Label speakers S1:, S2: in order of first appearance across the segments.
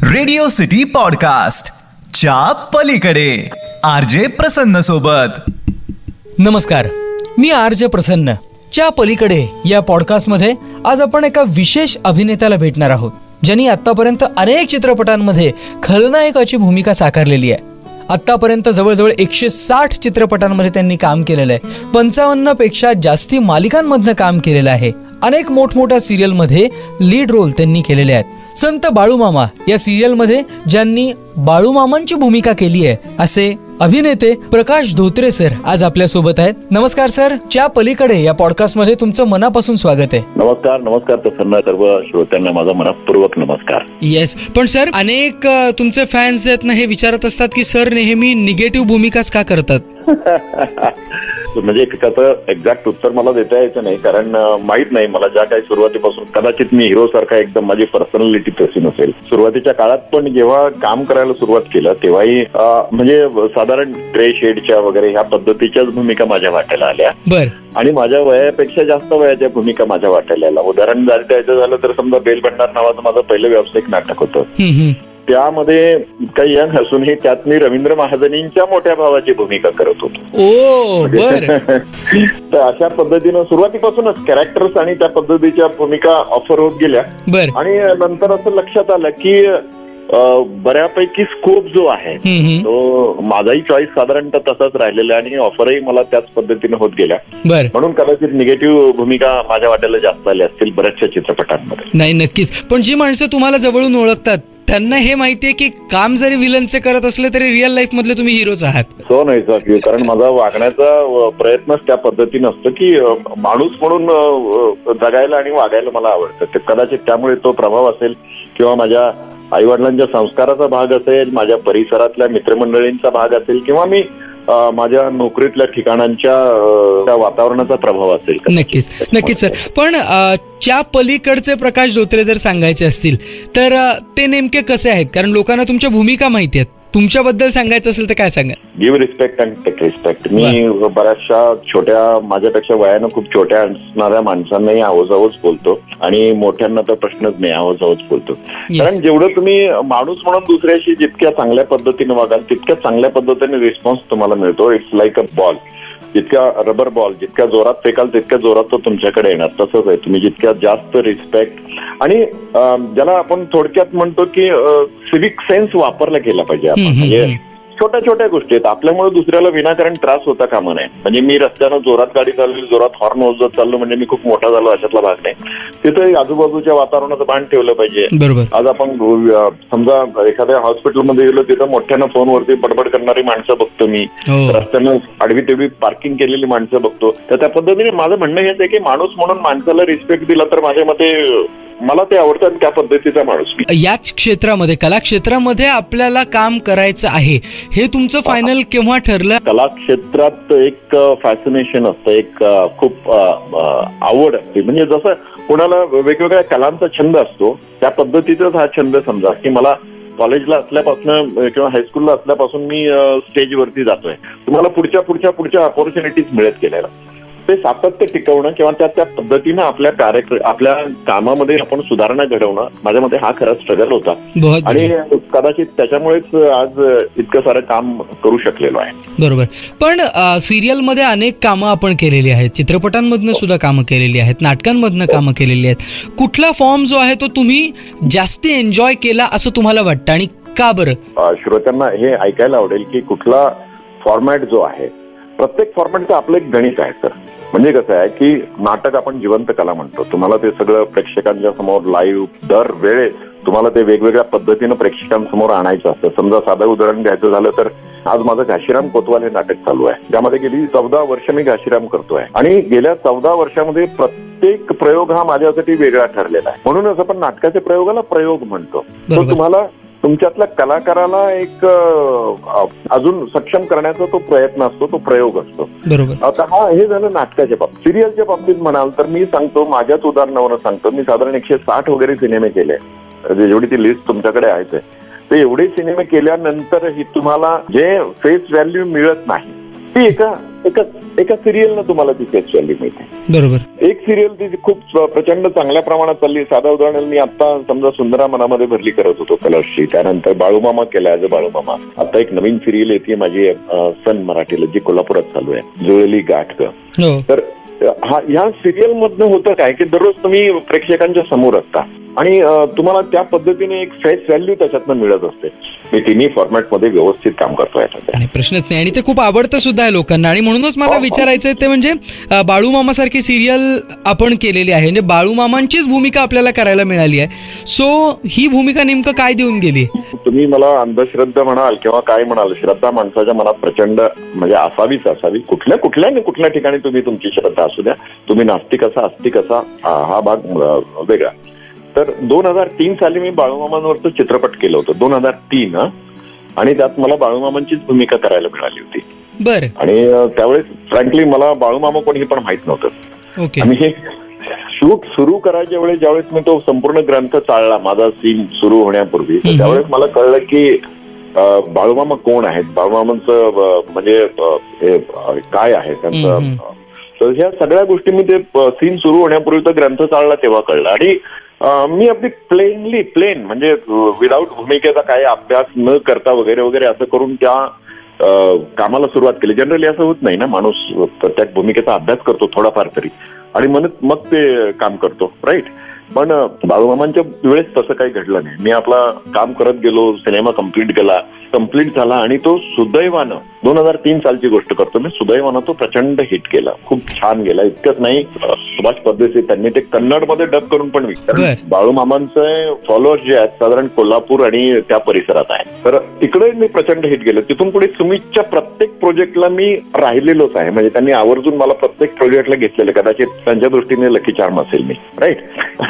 S1: Radio city podcast च्या पलीकडे RJ प्रसन्न सोबत.
S2: नमस्कार, मी आरजे प्रसन्न. च्या पलीकडे या पॉडकास्टमध्ये आज आपण एका विशेष अभिनेत्याला भेटणार आहोत, ज्यांनी आतापर्यंत अनेक चित्रपटांमध्ये खलनायकाची भूमिका साकारलेली आहे. आतापर्यंत जवळजवळ 160 चित्रपटांमध्ये त्यांनी काम केलेलं आहे. 55 पेक्षा जास्ती मालिकांमधनं काम केलेलं आहे. अनेक मोठमोठ्या सिरियलमध्ये लीड रोल त्यांनी केलेले आहेत. संत बाळूमामा या सिरियलमध्ये ज्यांनी बाळूमामांची भूमिका केली आहे असे अभिनेते प्रकाश धोत्रे सर आज आपल्या सोबत आहेत. नमस्कार सर, च्या पलीकडे या पॉडकास्ट मध्ये तुमचं मनापासून स्वागत आहे.
S3: नमस्कार प्रसन्न. सर्व श्रोत्यांना माझा मनपूर्वक नमस्कार.
S2: येस, पण सर अनेक तुमचे फॅन्स आहेत ना, हे विचारत असतात की सर नेहमी निगेटिव्ह भूमिकाच का करतात.
S3: म्हणजे त्याचं एक्झॅक्ट उत्तर मला देता यायचं नाही, कारण माहित नाही मला. ज्या काही सुरुवातीपासून कदाचित मी हिरो सारखा एकदम माझी पर्सनॅलिटी तशी नसेल. सुरुवातीच्या काळात पण जेव्हा काम करायला सुरुवात केलं तेव्हाही म्हणजे साधारण ग्रे शेडच्या वगैरे ह्या पद्धतीच्याच भूमिका माझ्या वाट्याला आल्या.
S2: बर.
S3: आणि माझ्या वयापेक्षा जास्त वयाच्या भूमिका माझ्या वाट्याला आल्या. उदाहरण द्यायचं झालं तर समजा बेल भंडार नावाचं माझं पहिलं व्यावसायिक नाटक होतं. त्यामध्ये काही यंग असूनही त्यात मी रवींद्र महाजनींच्या मोठ्या भावाची भूमिका करत होतो. तर अशा पद्धतीनं सुरुवातीपासूनच कॅरेक्टर्स आणि त्या पद्धतीच्या भूमिका ऑफर होत गेल्या. आणि नंतर असं लक्षात आलं की बऱ्यापैकी स्कोप जो आहे तो माझाही चॉईस साधारणतः तसाच राहिलेला आणि ऑफरही मला त्याच पद्धतीने होत गेल्या. म्हणून कदाचित निगेटिव्ह भूमिका माझ्या वाट्याला जास्त आल्या असतील बऱ्याचशा चित्रपटांमध्ये.
S2: नाही, नक्कीच. पण जी माणसं तुम्हाला जवळून ओळखतात त्यांना हे माहितीये की काम जरी विलनचे करत असले तरी रिअल लाईफ मधले तुम्ही हिरोच आहात.
S3: सो नाही, कारण माझा वागण्याचा प्रयत्नच त्या पद्धतीनं असतो की माणूस म्हणून जगायला आणि वागायला मला आवडतं. ते कदाचित त्यामुळे तो प्रभाव असेल किंवा माझ्या आई वडिलांच्या संस्काराचा भाग असेल, माझ्या परिसरातल्या मित्रमंडळींचा भाग असेल किंवा मी माझ्या नोकरीतल्या ठिकाणांच्या वातावरणाचा प्रभाव असेल.
S2: नक्कीच सर. पण च्या पलीकडचे प्रकाश धोत्रे जर सांगायचे असतील तर ते नेमके कसे आहेत? कारण लोकांना तुमच्या भूमिका माहिती आहेत. तुमच्याबद्दल सांगायचं असेल तर काय सांगा?
S3: Give respect and take respect. मी बऱ्याचशा छोट्या, माझ्यापेक्षा वयानं खूप छोट्या असणाऱ्या माणसांनाही आवाजावच बोलतो आणि मोठ्यांना तर प्रश्नच नाही, आवाजावच बोलतो. कारण जेवढं तुम्ही माणूस म्हणून दुसऱ्याशी जितक्या चांगल्या पद्धतीने वागाल तितक्या चांगल्या पद्धतीने रिस्पॉन्स तुम्हाला मिळतो. It's like a ball. जितक्या रबर बॉल जितक्या जोरात फेकाल तितक्या जोरात तो तुमच्याकडे येणार. तसंच आहे, तुम्ही जितक्या जास्त रिस्पेक्ट आणि ज्याला आपण थोडक्यात म्हणतो की सिव्हिक सेन्स वापरला गेला पाहिजे. आपण म्हणजे छोट्या छोट्या गोष्टी आहेत, आपल्यामुळे दुसऱ्याला विनाकारण त्रास होता कामा नये. म्हणजे मी रस्त्यानं जोरात गाडी चालली, जोरात हॉर्न वाजवत चाललो म्हणजे मी खूप मोठा झालो अशातला भाग नाही. तिथे आजूबाजूच्या वातावरणाचं भान ठेवलं पाहिजे. आज आपण समजा एखाद्या हॉस्पिटलमध्ये गेलो, तिथं मोठ्यानं फोनवरती बडबड करणारी माणसं बघतो मी, रस्त्यानं आडवी तेवढी पार्किंग केलेली माणसं बघतो. तर त्या पद्धतीने माझं म्हणणं हेच आहे की माणूस म्हणून माणसाला रिस्पेक्ट दिला तर माझ्या मते मला ते आवडतात त्या पद्धतीचा माणूस.
S2: याच क्षेत्रामध्ये, कला क्षेत्रामध्ये आपल्याला काम करायचं आहे, हे तुमचं फायनल केव्हा ठरलं?
S3: कला क्षेत्रात एक फॅसिनेशन असतं, एक खूप आवड असते. म्हणजे जसं कोणाला वेगवेगळ्या कलांचा छंद असतो त्या पद्धतीचाच हा छंद. समजा की मला कॉलेजला असल्यापासून किंवा हायस्कूलला असल्यापासून मी स्टेजवरती जातोय. तुम्हाला पुढच्या अपॉर्च्युनिटीज मिळत गेलेल्या, ते सातत्य टिकवणं किंवा त्या पद्धतीनं आपल्या कामामध्ये आपण सुधारणा घडवणं माझ्या मते हा खरा स्ट्रगल होता. आणि कदाचित त्याच्यामुळेच आज इतकं सारं काम करू शकलेलो आहे.
S2: बरोबर. पण सिरियल मध्ये अनेक कामं आपण केलेली आहेत, चित्रपटांमधनं सुद्धा कामं केलेली आहेत, नाटकांमधनं कामं केलेली आहेत. कुठला फॉर्म जो आहे तो तुम्ही जास्ती एन्जॉय केला असं तुम्हाला वाटतं आणि का बरं?
S3: श्रोत्यांना हे ऐकायला आवडेल की कुठला फॉर्मॅट जो आहे, प्रत्येक फॉर्मॅटचं आपलं एक गणित आहे सर. म्हणजे कसं आहे की नाटक आपण जिवंत कला म्हणतो. तुम्हाला ते सगळं प्रेक्षकांच्या समोर लाईव्ह दर वेळेस तुम्हाला ते वेगवेगळ्या पद्धतीनं प्रेक्षकांसमोर आणायचं असतं. समजा साधं उदाहरण घ्यायचं झालं तर आज माझं घाशीराम कोतवाल हे नाटक चालू आहे, त्यामध्ये गेली 14 वर्ष मी घाशीराम करतोय आणि गेल्या 14 वर्षामध्ये प्रत्येक प्रयोग हा माझ्यासाठी वेगळा ठरलेला आहे. म्हणूनच आपण नाटकाच्या प्रयोगाला प्रयोग म्हणतो. तो तुम्हाला तुमच्यातल्या कलाकाराला एक अजून सक्षम करण्याचा तो प्रयत्न असतो, तो प्रयोग असतो. आता हे झालं नाटकाच्या बाबतीत. सिरियलच्या बाबतीत म्हणाल तर मी सांगतो, माझ्याच उदाहरणावरून सांगतो, मी साधारण 160 वगैरे सिनेमे केले. जेवढी ती लिस्ट तुमच्याकडे आहे ते एवढे सिनेमे केल्यानंतर ही तुम्हाला जे फेस व्हॅल्यू मिळत नाही ती एका एका सिरियलनं तुम्हाला ती फेस व्हॅल्यू मिळते.
S2: बरोबर.
S3: एक सिरियल ती खूप प्रचंड चांगल्या प्रमाणात चालली. साधा उदाहरण, मी आता समजा सुंदरा मनामध्ये भरली करत होतो कलर्सची, त्यानंतर बाळूमामा केला ॲज अ बाळूमामा. आता एक नवीन सिरियल येते माझी सन मराठीला, जी कोल्हापुरात चालू आहे, जुळली गाठ. तर ह्या सिरियल मधनं होतं काय की दररोज तुम्ही प्रेक्षकांच्या समोर असता आणि तुम्हाला त्या पद्धतीने एक फेस व्हॅल्यू त्याच्यातनं मिळत असते. मी तिन्ही फॉर्मॅटमध्ये व्यवस्थित काम करतोय.
S2: प्रश्नच नाही, आणि ते खूप आवडतं सुद्धा आहे लोकांना. आणि म्हणूनच मला विचारायचं ते म्हणजे बाळूमामा सारखी सिरियल आपण केलेली आहे, म्हणजे बाळूमामांचीच भूमिका आपल्याला करायला मिळाली आहे. सो ही भूमिका नेमकं काय देऊन गेली?
S3: तुम्ही मला अंधश्रद्धा म्हणाल किंवा काय म्हणाल, श्रद्धा माणसाच्या मनात प्रचंड म्हणजे असावी. कुठल्या ठिकाणी तुम्ही तुमची श्रद्धा असू द्या, तुम्ही नास्तिक असा आस्तिक असा, हा भाग वेगळा. तर 2003 साली मी बाळूमामांवरचं चित्रपट केलं होतं, 2003, आणि त्यात मला बाळूमामांचीच भूमिका करायला मिळाली होती.
S2: बरं.
S3: आणि त्यावेळेस फ्रँकली मला बाळूमामा कोणी पण माहित नव्हतं. आणि हे शूट सुरू करायच्या वेळेस ज्यावेळेस मी तो संपूर्ण ग्रंथ चालला माझा सीन सुरू होण्यापूर्वी, त्यावेळेस मला कळलं की बाळूमामा कोण आहेत, बाळूमामांचं म्हणजे काय आहे त्यांचं. तर ह्या सगळ्या गोष्टी मी ते सीन सुरू होण्यापूर्वी तो ग्रंथ चालला तेव्हा कळलं. आणि मी अगदी प्लेन म्हणजे विदाऊट भूमिकेचा काय अभ्यास न करता वगैरे असं करून त्या कामाला सुरुवात केली. जनरली असं होत नाही ना, माणूस प्रत्येक भूमिकेचा अभ्यास करतो थोडाफार तरी, आणि मग ते काम करतो, राईट. पण बाळूमामांच्या वेळेस तसं काही घडलं नाही. मी आपला काम करत गेलो, सिनेमा कंप्लीट झाला आणि तो सुदैवानं 2003 सालची गोष्ट करतो मी, सुदैवानं तो प्रचंड हिट केला, खूप छान गेला. इतकंच नाही, सुभाष परदेशी त्यांनी ते कन्नडमध्ये डब करून पण विकलं. बाळूमामांचे फॉलोअर्स जे आहेत साधारण कोल्हापूर आणि त्या परिसरात आहेत, तर तिकडे मी प्रचंड हिट गेलो. तिथून पुढे सुमितच्या प्रत्येक प्रोजेक्टला मी राहिलेलोच आहे, म्हणजे त्यांनी आवर्जून मला प्रत्येक प्रोजेक्टला घेतलेलं. कदाचित त्यांच्या दृष्टीने लकी चार्म असेल मी, राईट.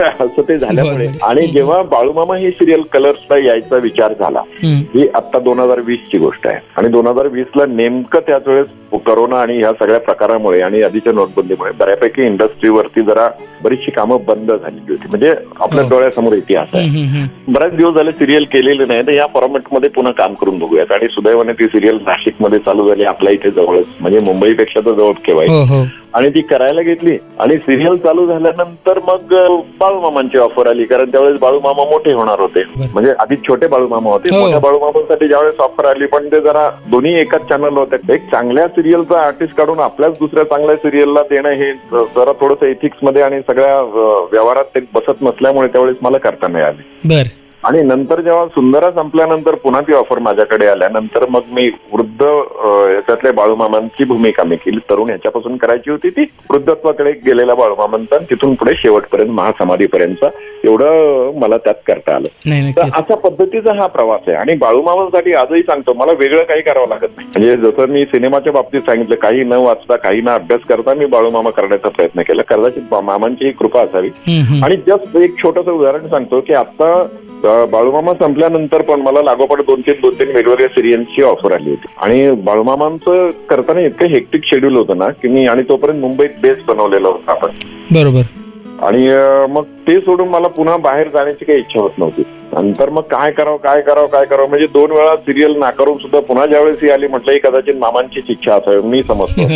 S3: असं ते झाल्यामुळे. आणि जेव्हा बाळूमामा ही सिरियल कलर्सला यायचा विचार झाला, ही आता 2020 ची गोष्ट आहे. आणि 2020ला नेमकं त्याच वेळेस कोरोना आणि ह्या सगळ्या प्रकारामुळे आणि आधीच्या नोटबंदीमुळे बऱ्यापैकी इंडस्ट्रीवरती जरा बरीचशी कामं बंद झालेली होती. म्हणजे आपल्या डोळ्यासमोर इतिहास आहे. बरेच दिवस झाले सिरियल केलेले नाही, तर या फॉर्मॅटमध्ये पुन्हा काम करून बघूयात. आणि सुदैवाने ती सिरियल नाशिकमध्ये चालू झाली, आपल्या इथे जवळच, म्हणजे मुंबईपेक्षा तर जवळ केव्हाही. आणि ती करायला घेतली आणि सिरियल चालू झाल्यानंतर मग बाळूमामांची ऑफर आली, कारण त्यावेळेस बाळूमामा मोठे होणार होते. म्हणजे आधी छोटे बाळूमामा होते, मोठ्या बाळूमामांसाठी ज्यावेळेस ऑफर आली, पण ते जरा दोन्ही एकाच चॅनल होते. एक चांगल्या सिरियलचा आर्टिस्ट काढून आपल्याच दुसऱ्या चांगल्या सिरियलला देणं हे जरा थोडंसं एथिक्स मध्ये आणि सगळ्या व्यवहारात ते बसत नसल्यामुळे त्यावेळेस मला करता नाही आले. आणि नंतर जेव्हा सुंदरा संपल्यानंतर पुन्हा ती ऑफर माझ्याकडे आल्यानंतर मग मी वृद्ध याच्यातल्या बाळूमामांची भूमिका मी केली. तरुण ह्याच्यापासून करायची होती ती वृद्धत्वाकडे गेलेला बाळूमामांचा, तिथून पुढे शेवटपर्यंत महासमाधीपर्यंत एवढं मला त्यात करता आलं. तर अशा पद्धतीचा हा प्रवास आहे. आणि बाळूमामांसाठी आजही सांगतो, मला वेगळं काही करावं लागत नाही. म्हणजे जसं मी सिनेमाच्या बाबतीत सांगितलं, काही न वाचता काही न अभ्यास करता मी बाळूमामा करण्याचा प्रयत्न केला. कदाचित मामांची कृपा असावी. आणि जस्ट एक छोटंसं उदाहरण सांगतो की आता बाळूमामा संपल्यानंतर पण मला लागोपाठ 2-3 वेगवेगळ्या सिरियल्सची ऑफर आली होती. आणि बाळूमामांचं करताना इतकं हेक्टिक शेड्यूल होतं ना की मी, आणि तोपर्यंत मुंबईत बेस बनवलेलं होतं आपण, बरोबर. आणि मग ते सोडून मला पुन्हा बाहेर जाण्याची काही इच्छा होत नव्हती. नंतर मग काय करावं म्हणजे 2 वेळा सिरियल नाकारून सुद्धा पुन्हा ज्यावेळेस ही आली, म्हटलं कदाचित मामांचीच इच्छा असावी, मी समजतो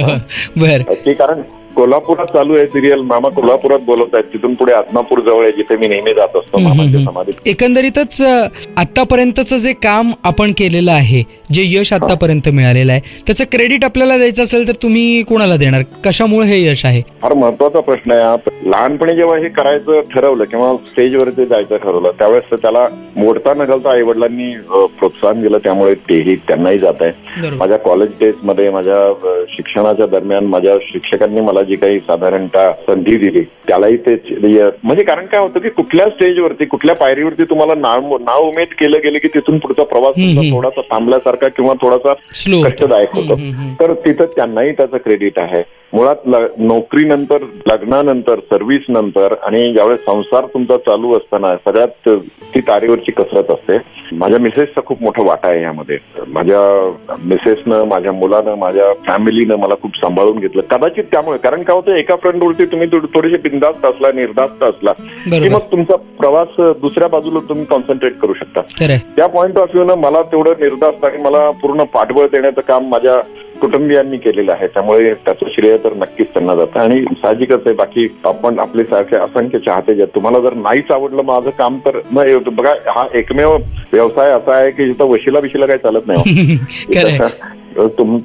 S3: की कारण कोल्हापुरात चालू आहे सिरियल, मामा कोल्हापुरात बोलत आहेत, तिथून पुढे आत्मापूर जवळ आहे जिथे मी नेहमी जात असतो मामांच्या समाधीत.
S2: एकंदरीतच आतापर्यंतचं जे काम आपण केलेलं आहे, जे यश आतापर्यंत मिळालेलं आहे, त्याचं क्रेडिट आपल्याला द्यायचं असेल तर तुम्ही कोणाला देणार? कशामुळे हे यश आहे?
S3: फार महत्वाचा प्रश्न आहे. लहानपणी जेव्हा हे करायचं ठरवलं किंवा स्टेजवरती जायचं ठरवलं त्यावेळेस त्याला मोडता न घालता आई वडिलांनी प्रोत्साहन दिलं, त्यामुळे तेही त्यांनाही जात आहे. माझ्या कॉलेज डेज मध्ये, माझ्या शिक्षणाच्या दरम्यान माझ्या शिक्षकांनी मला जी काही साधारणतः संधी दिली त्यालाही ते, म्हणजे कारण काय होतं की कुठल्या स्टेजवरती कुठल्या पायरीवरती तुम्हाला नाव उमेद केलं गेलं की तिथून पुढचा प्रवास थोडासा थांबल्यासारखा किंवा थोडासा कष्टदायक होतो. तर तिथं त्यांनाही त्याचं क्रेडिट आहे. मुळात नोकरीनंतर, लग्नानंतर, सर्व्हिस नंतर आणि ज्यावेळेस संसार तुमचा चालू असताना सगळ्यात ती तारेवरची कसरत असते. माझ्या मिसेसचा खूप मोठा वाटा आहे यामध्ये. माझ्या मिसेसनं, माझ्या मुलानं, माझ्या फॅमिलीनं मला खूप सांभाळून घेतलं. कदाचित त्यामुळे, कारण काय होतं, एका फ्रंटवरती तुम्ही थोडेसे बिनधास्त असला, निर्धास्त असला की मग तुमचा प्रवास दुसऱ्या बाजूला तुम्ही कॉन्सन्ट्रेट करू शकता. त्या पॉइंट ऑफ व्ह्यू न मला तेवढं निर्धास्त आणि मला पूर्ण पाठबळ देण्याचं काम माझ्या कुटुंबियांनी केलेलं आहे, त्यामुळे त्याचं श्रेय तर नक्कीच त्यांना जातं. आणि साहजिकच आहे, बाकी आपण आपले सारखे असंख्य चाहते जे तुम्हाला जर नाहीच आवडलं माझं काम तर मग बघा, हा एकमेव व्यवसाय असा आहे की जिथं वशिला बिशिला काही चालत नाही.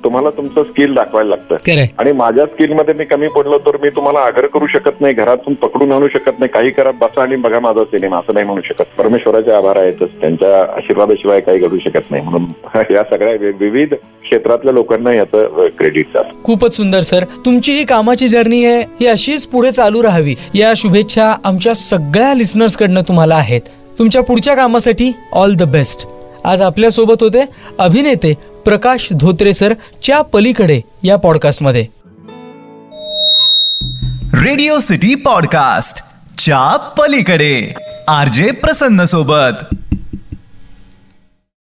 S3: तुम्हाला तुमचं स्किल दाखवायला लागतं. आणि माझ्या स्किल मध्ये मी कमी पडलो तर मी तुम्हाला आग्रह करू शकत नाही, घरातून पकडून आणू शकत नाही, काही करा बसा आणि बघा माझा सिनेमा, असं नाही म्हणू शकत. परमेश्वराचे आभार आहेतच, त्यांच्या आशीर्वादाशिवाय काही घडू शकत नाही. म्हणून या सगळ्या विविध क्षेत्रातल्या लोकांना याचं क्रेडिट जातं.
S2: खूपच सुंदर सर, तुमची ही कामाची जर्नी आहे ही अशीच पुढे चालू राहावी या शुभेच्छा आमच्या सगळ्या लिसनर्स कडनं तुम्हाला आहेत. तुमच्या पुढच्या कामासाठी ऑल द बेस्ट. आज आपल्या सोबत होते अभिनेते प्रकाश धोत्रे सर च्या पलीकडे या पॉडकास्टमध्ये.
S1: रेडिओ सिटी पॉडकास्ट च्या पलीकडे RJ प्रसन्न सोबत.